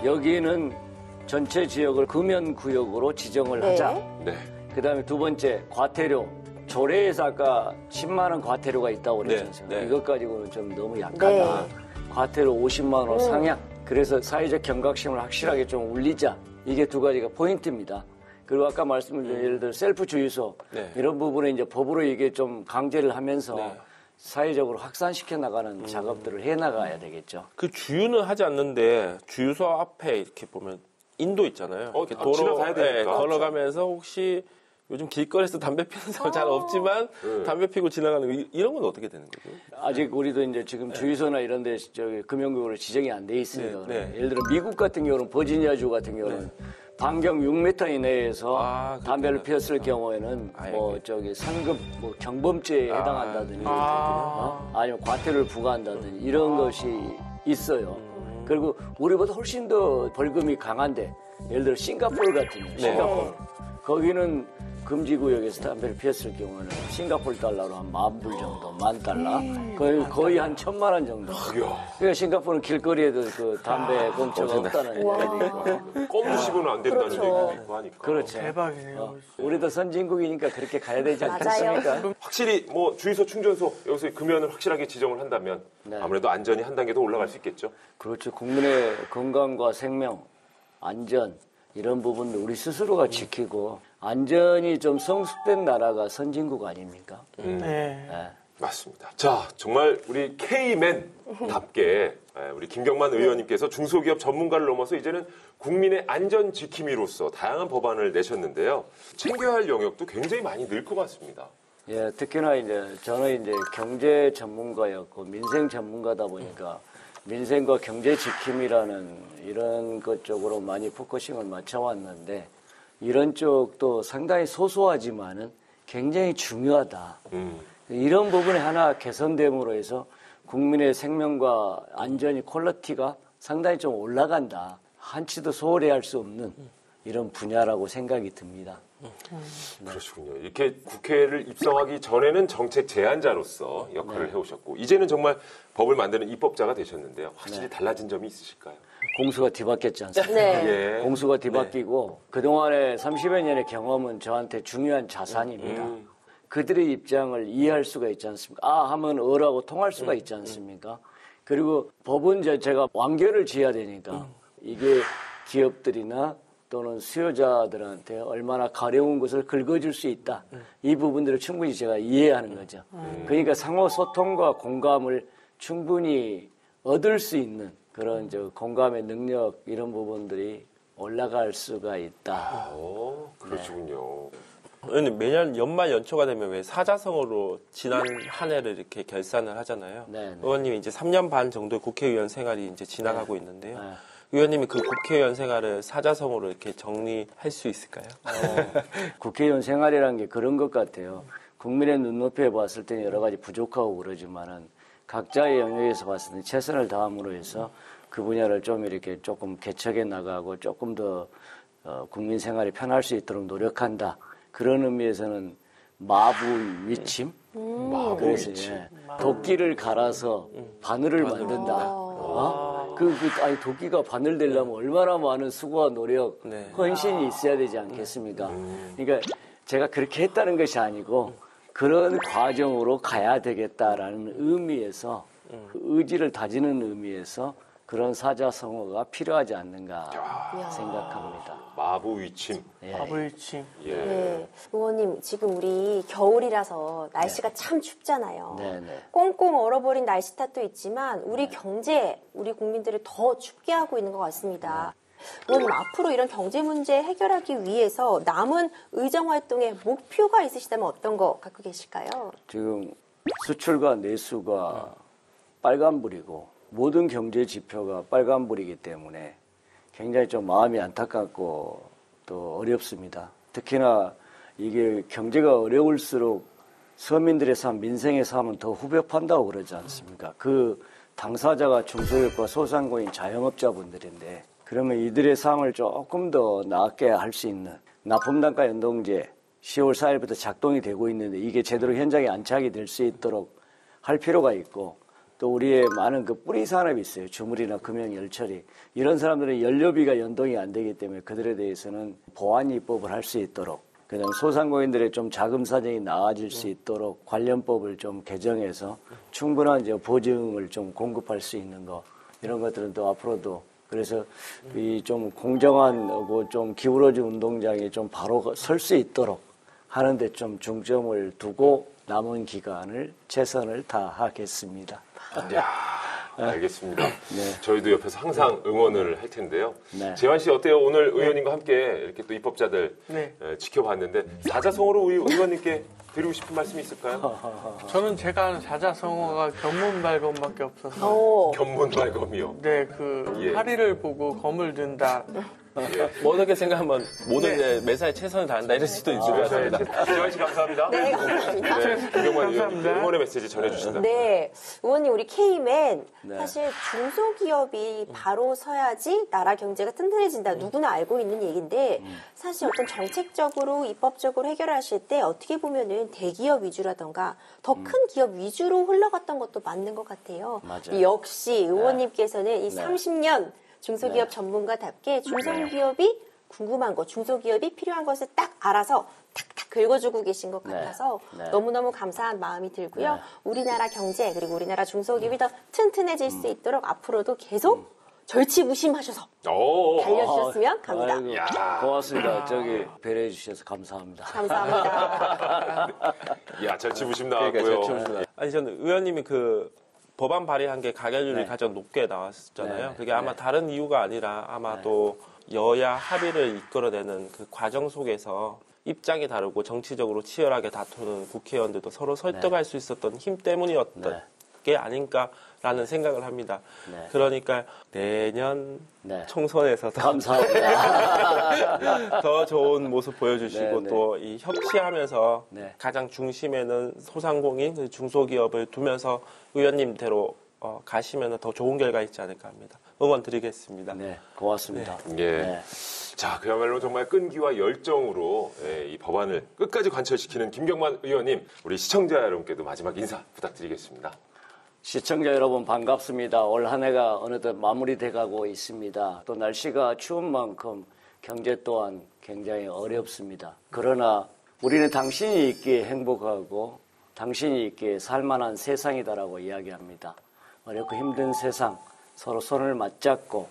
여기는 전체 지역을 금연구역으로 지정을 네. 하자. 네. 그다음에 두 번째 과태료. 조례에서 아까 10만 원 과태료가 있다고 그랬잖아요. 네, 네. 이것 가지고는 좀 너무 약하다. 과태료 50만 원 상향. 그래서 사회적 경각심을 확실하게 좀 울리자. 이게 두 가지가 포인트입니다. 그리고 아까 말씀드린 예를 들어 셀프 주유소 네. 이런 부분에 이제 법으로 이게 좀 강제를 하면서 네. 사회적으로 확산시켜 나가는 작업들을 해 나가야 되겠죠. 그 주유는 하지 않는데 주유소 앞에 이렇게 보면 인도 있잖아요. 이렇게 지나가야 되니까. 걸어가면서 혹시 요즘 길거리에서 담배 피는 사람 잘 없지만 담배 피고 지나가는 거 이런 건 어떻게 되는 거죠? 아직 우리도 이제 지금 주유소나 이런 데 금연구역으로 지정이 안 돼 있으니까. 네. 예를 들어 미국 같은 경우는 버지니아주 같은 경우는 반경 6m 이내에서 담배를 피웠을 경우에는 뭐 상급 뭐 경범죄에 해당한다든지 아니면 과태료를 부과한다든지 이런 것이 있어요. 그리고 우리보다 훨씬 더 벌금이 강한데 예를 들어 싱가포르 같은 경우 싱가포르 거기는 금지구역에서 담배를 피웠을 경우는 싱가포르 달러로 한 10,000불 정도, $10,000. 거의 한 1,000만 원 정도. 그러니까 싱가포르는 길거리에도 그 담배 공처가 없다는 얘기도 있고. 껌도 씹으면 안 된다는 그렇죠. 얘기도 있고 하니까. 그렇죠. 대박이네요. 우리도 선진국이니까 그렇게 가야 되지 맞아요. 않겠습니까? 확실히 뭐 주유소 충전소 여기서 금연을 확실하게 지정을 한다면 아무래도 안전이 한 단계 더 올라갈 수 있겠죠. 그렇죠. 국민의 건강과 생명, 안전 이런 부분도 우리 스스로가 지키고 안전이 좀 성숙된 나라가 선진국 아닙니까? 네. 맞습니다. 자, 정말 우리 K맨답게 우리 김경만 의원님께서 중소기업 전문가를 넘어서 이제는 국민의 안전 지킴이로서 다양한 법안을 내셨는데요. 챙겨야 할 영역도 굉장히 많이 늘 것 같습니다. 예, 특히나 이제 저는 이제 경제 전문가였고 민생 전문가다 보니까 민생과 경제 지킴이라는 이런 것 쪽으로 많이 포커싱을 맞춰왔는데 이런 쪽도 상당히 소소하지만은 굉장히 중요하다. 이런 부분이 하나 개선됨으로 해서 국민의 생명과 안전이 퀄리티가 상당히 좀 올라간다. 한치도 소홀히 할 수 없는 이런 분야라고 생각이 듭니다. 그러시군요. 이렇게 국회를 입성하기 전에는 정책 제안자로서 역할을 해오셨고 이제는 정말 법을 만드는 입법자가 되셨는데요. 확실히 달라진 점이 있으실까요? 공수가 뒤바뀌었지 않습니까? 네. 예. 공수가 뒤바뀌고 그동안의 30여 년의 경험은 저한테 중요한 자산입니다. 그들의 입장을 이해할 수가 있지 않습니까? 아 하면 어라고 통할 수가 있지 않습니까? 그리고 법은 제가 완결을 지어야 되니까 이게 기업들이나 또는 수요자들한테 얼마나 가려운 것을 긁어줄 수 있다. 이 부분들을 충분히 제가 이해하는 거죠. 그러니까 상호 소통과 공감을 충분히 얻을 수 있는 그런 공감의 능력 이런 부분들이 올라갈 수가 있다. 그러시군요. 의원님 매년 연말 연초가 되면 왜 사자성어로 지난 한 해를 이렇게 결산을 하잖아요. 네. 의원님이 이제 3년 반 정도의 국회의원 생활이 이제 지나가고 있는데요. 네. 의원님이 그 국회의원 생활을 사자성어로 이렇게 정리할 수 있을까요? 국회의원 생활이라는 게 그런 것 같아요. 국민의 눈높이에 봤을 때는 여러 가지 부족하고 그러지만은 각자의 영역에서 봤을 때 최선을 다함으로 해서 그 분야를 좀 이렇게 조금 개척해 나가고 조금 더 국민 생활이 편할 수 있도록 노력한다. 그런 의미에서는 마부위침? 그래서 도끼를 갈아서 바늘을 만든다. 아니 도끼가 바늘 되려면 얼마나 많은 수고와 노력, 헌신이 있어야 되지 않겠습니까? 그러니까 제가 그렇게 했다는 것이 아니고 그런 과정으로 가야 되겠다라는 의미에서 그 의지를 다지는 의미에서 그런 사자성어가 필요하지 않는가 생각합니다. 마부위침. 마부위침. 예. 네. 의원님, 지금 우리 겨울이라서 날씨가 참 춥잖아요. 네네. 꽁꽁 얼어버린 날씨 탓도 있지만 우리 경제, 우리 국민들을 더 춥게 하고 있는 것 같습니다. 의원님, 앞으로 이런 경제 문제 해결하기 위해서 남은 의정 활동에 목표가 있으시다면 어떤 거 갖고 계실까요? 지금 수출과 내수가 빨간불이고 모든 경제 지표가 빨간불이기 때문에 굉장히 좀 마음이 안타깝고 또 어렵습니다. 특히나 이게 경제가 어려울수록 서민들의 삶, 민생의 삶은 더 후벼판다고 그러지 않습니까? 그 당사자가 중소기업과 소상공인 자영업자분들인데 그러면 이들의 삶을 조금 더 나게 할 수 있는 납품단가 연동제 10월 4일부터 작동이 되고 있는데 이게 제대로 현장에 안착이 될 수 있도록 할 필요가 있고 또 우리의 많은 그 뿌리 산업이 있어요. 주물이나 금형, 열처리. 이런 사람들은 연료비가 연동이 안 되기 때문에 그들에 대해서는 보완 입법을 할 수 있도록 그다음 소상공인들의 좀 자금 사정이 나아질 수 있도록 관련법을 좀 개정해서 충분한 보증을 좀 공급할 수 있는 거 이런 것들은 또 앞으로도 그래서 이 좀 공정한 좀 기울어진 운동장에 좀 바로 설 수 있도록 하는데 좀 중점을 두고 남은 기간을 최선을 다하겠습니다. 알겠습니다. 저희도 옆에서 항상 응원을 할 텐데요. 네. 재환 씨 어때요? 오늘 의원님과 함께 이렇게 또 입법자들 네. 지켜봤는데 사자성어로 우리 의원님께 드리고 싶은 말씀이 있을까요? 저는 제가 아는 사자성어가 견문발검밖에 없어서 견문발검이요. 네, 예. 파리를 보고 검을 든다. 뭐 어떻게 생각하면 모든 게 매사에 최선을 다한다 이럴 수도 있을 것 같습니다. 재환 씨 감사합니다. 네, 감사합니다. 김경만 의원님 감사합니다. 응원의 메시지 전해주신다. 네, 의원님 우리 K맨 사실 중소기업이 바로 서야지 나라 경제가 튼튼해진다. 누구나 알고 있는 얘기인데 사실 어떤 정책적으로 입법적으로 해결하실 때 어떻게 보면은 대기업 위주라던가 더 큰 기업 위주로 흘러갔던 것도 맞는 것 같아요. 맞아요. 역시 의원님께서는 이 30년 중소기업 전문가답게 중소기업이 궁금한 것, 중소기업이 필요한 것을 딱 알아서 탁탁 긁어주고 계신 것 같아서 너무너무 감사한 마음이 들고요. 우리나라 경제 그리고 우리나라 중소기업이 더 튼튼해질 수 있도록 앞으로도 계속 절치부심하셔서 달려주셨으면 합니다. 아이고, 고맙습니다. 배려해 주셔서 감사합니다. 감사합니다. 야, 절치부심 나왔고요. 아니 저는 의원님이 그 법안 발의한 게 가결률이 가장 높게 나왔잖아요. 그게 아마 다른 이유가 아니라 아마 또 여야 합의를 이끌어내는 그 과정 속에서 입장이 다르고 정치적으로 치열하게 다투는 국회의원들도 서로 설득할 수 있었던 힘 때문이었던 게 아닌가라는 생각을 합니다. 네. 그러니까 내년 네. 총선에서도 감사합니다. 더 좋은 모습 보여주시고 네, 네. 또 이 협치하면서 네. 가장 중심에는 소상공인, 중소기업을 두면서 의원님대로 가시면 더 좋은 결과 있지 않을까 합니다. 응원 드리겠습니다. 네, 고맙습니다. 예. 네. 자, 그야말로 정말 끈기와 열정으로 이 법안을 끝까지 관철시키는 김경만 의원님, 우리 시청자 여러분께도 마지막 인사 부탁드리겠습니다. 시청자 여러분 반갑습니다. 올 한 해가 어느덧 마무리돼 가고 있습니다. 또 날씨가 추운 만큼 경제 또한 굉장히 어렵습니다. 그러나 우리는 당신이 있기에 행복하고 당신이 있기에 살만한 세상이다라고 이야기합니다. 어렵고 힘든 세상 서로 손을 맞잡고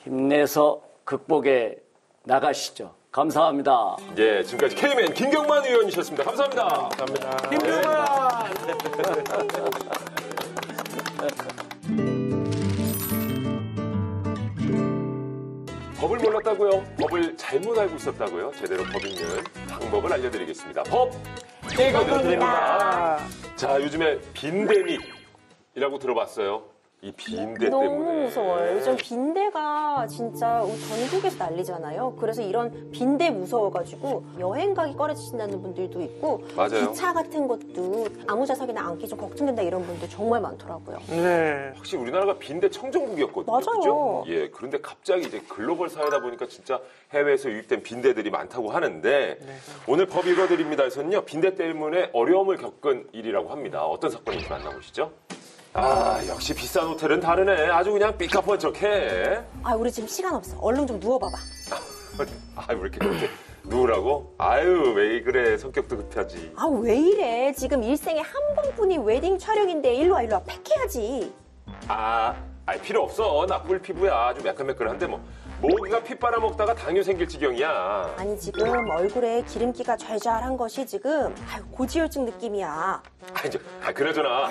힘내서 극복해 나가시죠. 감사합니다. 예, 지금까지 K맨 김경만 의원이셨습니다. 감사합니다. 감사합니다. 법을 몰랐다고요? 법을 잘못 알고 있었다고요? 제대로 법 읽는 방법을 알려드리겠습니다. 법 읽어드립니다. 자, 요즘에 빈대믹이라고 들어봤어요. 이 빈대 너무 때문에. 무서워요. 요즘 빈대가 진짜 전국에서 난리잖아요. 그래서 이런 빈대 무서워가지고 여행 가기 꺼려지신다는 분들도 있고 맞아요. 기차 같은 것도 아무 좌석이나 앉기 좀 걱정된다 이런 분들 정말 많더라고요. 네. 확실히 우리나라가 빈대 청정국이었거든요. 맞아요. 그죠? 예, 그런데 갑자기 이제 글로벌 사회다 보니까 진짜 해외에서 유입된 빈대들이 많다고 하는데 오늘 법 읽어드립니다에서는요 빈대 때문에 어려움을 겪은 일이라고 합니다. 어떤 사건인지 만나보시죠. 아, 역시 비싼 호텔은 다르네. 아주 그냥 삐까뻔쩍해. 아, 우리 지금 시간 없어. 얼른 좀 누워봐봐. 아, 왜 이렇게 그렇게 누우라고? 아유, 왜 그래. 성격도 급하지. 아, 왜 이래. 지금 일생에 한 번뿐인 웨딩 촬영인데 일로 와, 일로 와. 팩해야지. 필요 없어. 나 꿀 피부야. 아주 매끈매끈한데 뭐. 모기가 피 빨아먹다가 당뇨 생길 지경이야. 아니, 지금 얼굴에 기름기가 잘잘한 것이 지금 고지혈증 느낌이야. 그나저나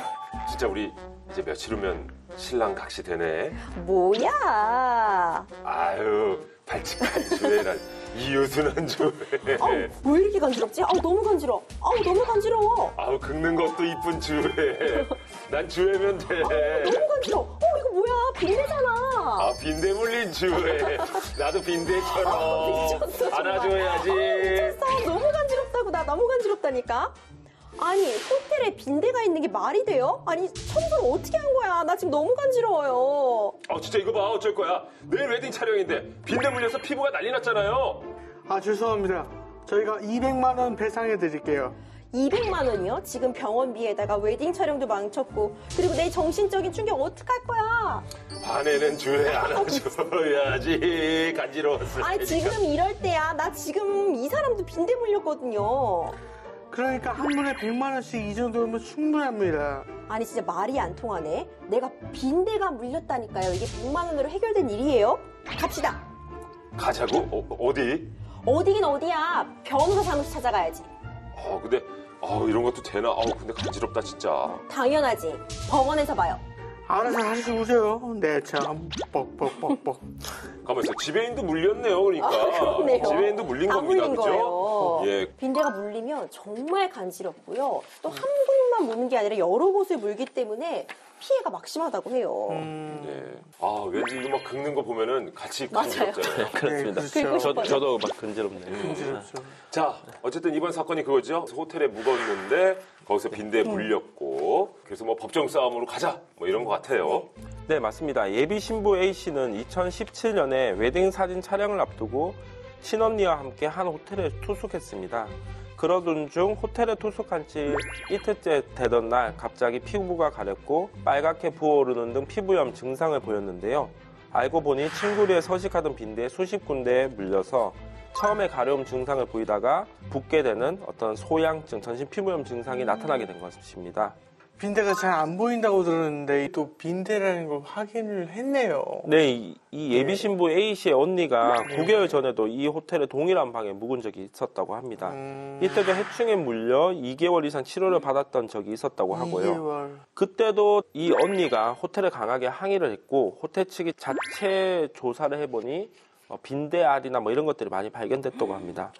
진짜 우리 이제 며칠 후면 신랑 각시 되네. 뭐야. 아유, 발칙한 주애란 이웃은 주애. 왜 이렇게 간지럽지? 너무 간지러워. 너무 간지러워. 아우, 긁는 것도 이쁜 주애. 난 주애면 돼. 너무 간지러워. 이거 뭐야. 빈대잖아. 빈대 물린 주애. 나도 빈대처럼 미쳤어, 정말. 안아줘야지. 미쳤어. 너무 간지럽다고. 나 너무 간지럽다니까. 아니, 호텔에 빈대가 있는 게 말이 돼요? 아니, 청소를 어떻게 한 거야? 나 지금 너무 간지러워요. 진짜 이거 봐. 어쩔 거야. 내일 웨딩 촬영인데 빈대 물려서 피부가 난리 났잖아요. 죄송합니다. 저희가 200만 원 배상해 드릴게요. 200만 원이요? 지금 병원비에다가 웨딩 촬영도 망쳤고 그리고 내 정신적인 충격 어떡할 거야? 반에는 주애 안아줘야지. 간지러웠어. 아니, 지금 이럴 때야. 나 지금 이 사람도 빈대 물렸거든요. 그러니까 한 분에 100만 원씩 이 정도면 충분합니다. 아니, 진짜 말이 안 통하네. 내가 빈대가 물렸다니까요. 이게 100만 원으로 해결된 일이에요? 갑시다. 가자고? 어디? 어디긴 어디야. 변호사 사무실 찾아가야지. 근데 이런 것도 되나? 근데 간지럽다 진짜. 당연하지. 법원에서 봐요. 알아서 하시오세요. 네, 참 뻑뻑뻑뻑. 가만있어. 지배인도 물렸네요. 그러니까. 그렇네요. 지배인도 물린 안 겁니다. 물린 그죠? 거예요. 예. 빈대가 물리면 정말 간지럽고요. 또 한 곳만 무는 게 아니라 여러 곳을 물기 때문에 피해가 막심하다고 해요. 예. 왠지 이거 막 긁는 거 보면은 같이 맞아요. 간지럽잖아요. 그렇습니다. 네, 그렇죠. 저도 막 근지럽네요. 간지럽죠. 자, 어쨌든 이번 사건이 그거죠. 호텔에 묵었는데 거기서 빈대에 물렸고 그래서 뭐 법정 싸움으로 가자 뭐 이런 것 같아요. 네, 맞습니다. 예비 신부 A씨는 2017년에 웨딩 사진 촬영을 앞두고 친언니와 함께 한 호텔에 투숙했습니다. 그러던 중 호텔에 투숙한 지 이틀째 되던 날 갑자기 피부가 가렵고 빨갛게 부어오르는 등 피부염 증상을 보였는데요. 알고 보니 친구리에 서식하던 빈대에 수십 군데에 물려서 처음에 가려움 증상을 보이다가 붓게 되는 어떤 소양증, 전신 피부염 증상이 나타나게 된 것입니다. 빈대가 잘 안 보인다고 들었는데 또 빈대라는 걸 확인을 했네요. 네, 이 예비 신부 A씨의 언니가 9개월 전에도 이 호텔에 동일한 방에 묵은 적이 있었다고 합니다. 이때도 해충에 물려 2개월 이상 치료를 받았던 적이 있었다고 하고요. 2개월. 그때도 이 언니가 호텔에 강하게 항의를 했고 호텔 측이 자체 조사를 해보니 빈대알이나 뭐 이런 것들이 많이 발견됐다고 합니다.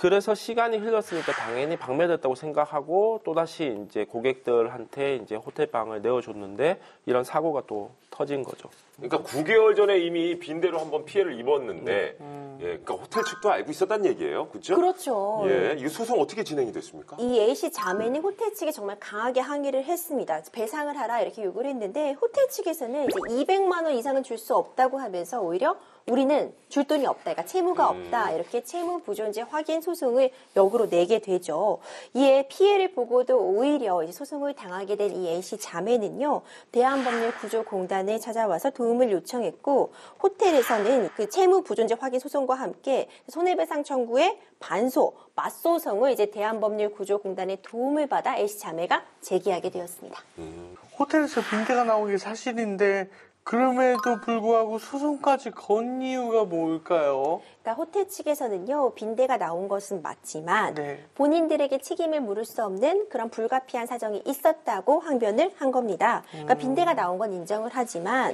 그래서 시간이 흘렀으니까 당연히 방매됐다고 생각하고 또다시 이제 고객들한테 이제 호텔방을 내어줬는데 이런 사고가 또 터진 거죠. 그러니까 9개월 전에 이미 빈대로 한번 피해를 입었는데, 예, 그러니까 호텔 측도 알고 있었다는 얘기예요, 그렇죠? 그렇죠. 예, 이 소송 어떻게 진행이 됐습니까? 이 A씨 자매는 호텔 측에 정말 강하게 항의를 했습니다. 배상을 하라 이렇게 요구를 했는데 호텔 측에서는 이제 200만 원 이상은 줄 수 없다고 하면서 오히려 우리는 줄 돈이 없다, 그러니까 채무가 없다 이렇게 채무 부존재 확인 소송을 역으로 내게 되죠. 이에 피해를 보고도 오히려 이제 소송을 당하게 된 이 A씨 자매는요, 대한법률구조공단에 찾아와서 도움을 요청했고 호텔에서는 그 채무 부존재 확인 소송과 함께 손해배상 청구에 반소, 맞소송을 이제 대한법률구조공단의 도움을 받아 A씨 자매가 제기하게 되었습니다. 호텔에서 빈대가 나온 게 사실인데 그럼에도 불구하고 소송까지 건 이유가 뭘까요? 그러니까 호텔 측에서는요, 빈대가 나온 것은 맞지만 네. 본인들에게 책임을 물을 수 없는 그런 불가피한 사정이 있었다고 항변을 한 겁니다. 그러니까 빈대가 나온 건 인정을 하지만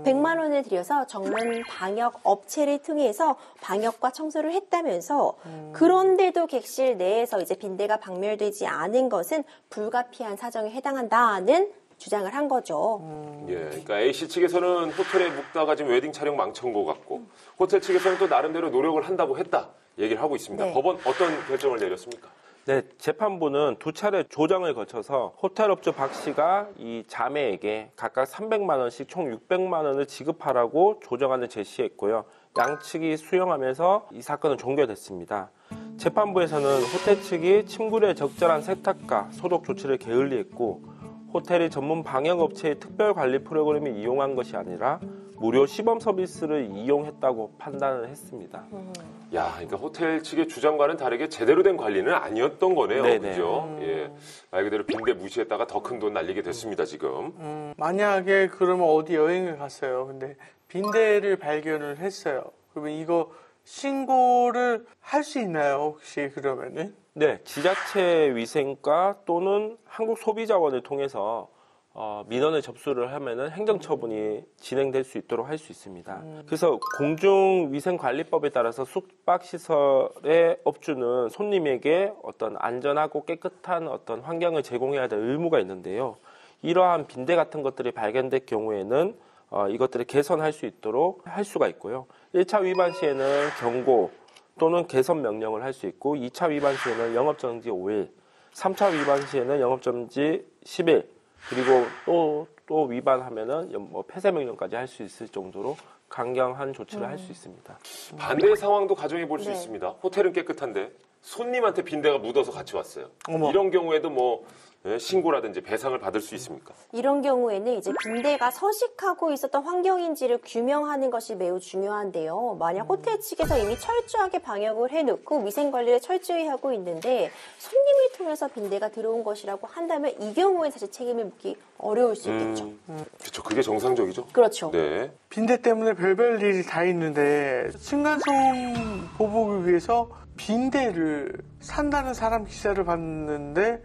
100만 원을 들여서 전문 방역 업체를 통해서 방역과 청소를 했다면서 그런데도 객실 내에서 이제 빈대가 박멸되지 않은 것은 불가피한 사정에 해당한다는 주장을 한 거죠. 예, 그러니까 A씨 측에서는 호텔에 묵다가 지금 웨딩 촬영 망친 것 같고 호텔 측에서는 또 나름대로 노력을 한다고 했다 얘기를 하고 있습니다. 네. 법원 어떤 결정을 내렸습니까? 네, 재판부는 두 차례 조정을 거쳐서 호텔업주 박 씨가 이 자매에게 각각 300만 원씩 총 600만 원을 지급하라고 조정안을 제시했고요. 양측이 수용하면서 이 사건은 종결됐습니다. 재판부에서는 호텔 측이 침구류의 적절한 세탁과 소독 조치를 게을리했고 호텔이 전문 방역업체의 특별관리 프로그램을 이용한 것이 아니라 무료 시범 서비스를 이용했다고 판단을 했습니다. 야, 그러니까 호텔 측의 주장과는 다르게 제대로 된 관리는 아니었던 거네요. 네네. 그죠? 예. 말 그대로 빈대 무시했다가 더 큰 돈 날리게 됐습니다, 지금. 만약에 그러면 어디 여행을 갔어요. 근데 빈대를 발견을 했어요. 그러면 이거 신고를 할 수 있나요? 혹시 그러면은? 네, 지자체 위생과 또는 한국소비자원을 통해서 민원을 접수를 하면은 행정처분이 진행될 수 있도록 할 수 있습니다. 그래서 공중위생관리법에 따라서 숙박시설의 업주는 손님에게 어떤 안전하고 깨끗한 어떤 환경을 제공해야 될 의무가 있는데요. 이러한 빈대 같은 것들이 발견될 경우에는 이것들을 개선할 수 있도록 할 수가 있고요. 1차 위반 시에는 경고 또는 개선 명령을 할 수 있고 2차 위반 시에는 영업정지 5일, 3차 위반 시에는 영업정지 10일, 그리고 또 위반하면은 뭐 폐쇄 명령까지 할 수 있을 정도로 강경한 조치를 할 수 있습니다. 반대의 상황도 가정해 볼 수 네. 있습니다. 호텔은 깨끗한데 손님한테 빈대가 묻어서 같이 왔어요. 어머. 이런 경우에도 뭐 신고라든지 배상을 받을 수 있습니까? 이런 경우에는 이제 빈대가 서식하고 있었던 환경인지를 규명하는 것이 매우 중요한데요. 만약 호텔 측에서 이미 철저하게 방역을 해놓고 위생관리를 철저히 하고 있는데 손님을 통해서 빈대가 들어온 것이라고 한다면 이 경우에 사실 책임을 묻기 어려울 수 있겠죠. 그렇죠. 그게 정상적이죠. 그렇죠. 네. 빈대 때문에 별별 일이 다 있는데 층간소음 보복을 위해서 빈대를 산다는 사람 기사를 봤는데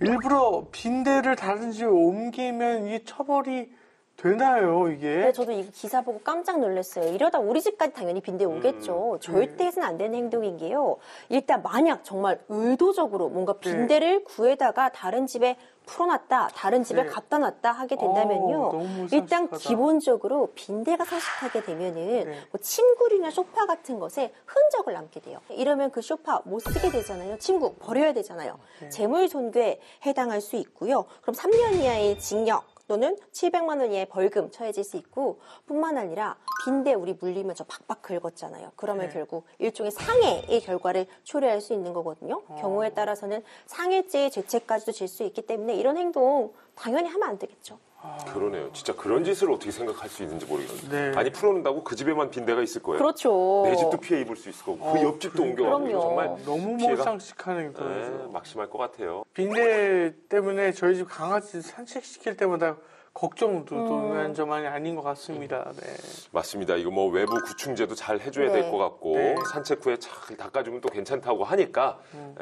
일부러 빈대를 다른 집에 옮기면 이게 처벌이 되나요, 이게? 네, 저도 이 기사 보고 깜짝 놀랐어요. 이러다 우리 집까지 당연히 빈대 오겠죠. 절대 해서는 안 되는 행동인 게요. 일단 만약 정말 의도적으로 뭔가 빈대를 구해다가 다른 집에 풀어놨다, 다른 집에 네. 갖다 놨다 하게 된다면요. 너무 일단 끔찍하다. 기본적으로 빈대가 서식하게 되면은 네. 뭐 침구류나 소파 같은 것에 흔적을 남게 돼요. 이러면 그 소파 못 쓰게 되잖아요. 침구 버려야 되잖아요. 재물 손괴에 해당할 수 있고요. 그럼 3년 이하의 징역 또는 700만 원 이하의 벌금 처해질 수 있고 뿐만 아니라 빈대 우리 물리면 저 박박 긁었잖아요. 그러면 네. 결국 일종의 상해의 결과를 초래할 수 있는 거거든요. 경우에 따라서는 상해죄의 죄책까지도 질 수 있기 때문에 이런 행동 당연히 하면 안 되겠죠. 그러네요. 진짜 그런 짓을 어떻게 생각할 수 있는지 모르겠어요. 네. 아니 풀어놓는다고 그 집에만 빈대가 있을 거예요. 그렇죠. 내 집도 피해 입을 수 있을 거고 그 옆집도 옮겨가고 이거 그럼요. 정말 너무 피해가 몰상식하는 거예요. 네, 막심할 것 같아요. 빈대 때문에 저희 집 강아지 산책시킬 때마다 걱정도 되는 점이 아닌 것 같습니다. 네. 맞습니다. 이거 뭐 외부 구충제도 잘 해줘야 네. 될 것 같고 네. 산책 후에 잘 닦아주면 또 괜찮다고 하니까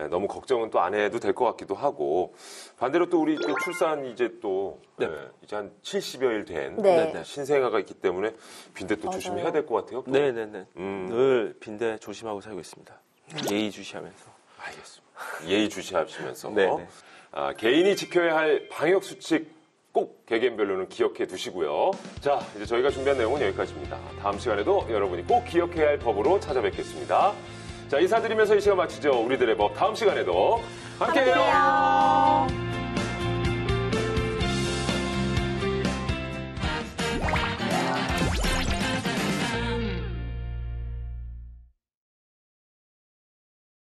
너무 걱정은 또 안 해도 될 것 같기도 하고 반대로 또 우리 또 출산 이제 또 이제 한 70여일 된 네. 신생아가 있기 때문에 빈대 또 맞아요. 조심해야 될 것 같아요. 또. 네네네. 늘 빈대 조심하고 살고 있습니다. 예의주시하면서. 알겠습니다. 예의주시하시면서 네. 개인이 지켜야 할 방역 수칙 꼭 개개인별로는 기억해 두시고요. 자, 이제 저희가 준비한 내용은 여기까지입니다. 다음 시간에도 여러분이 꼭 기억해야 할 법으로 찾아뵙겠습니다. 자, 인사드리면서 이 시간 마치죠. 우리들의 법 다음 시간에도 함께해요.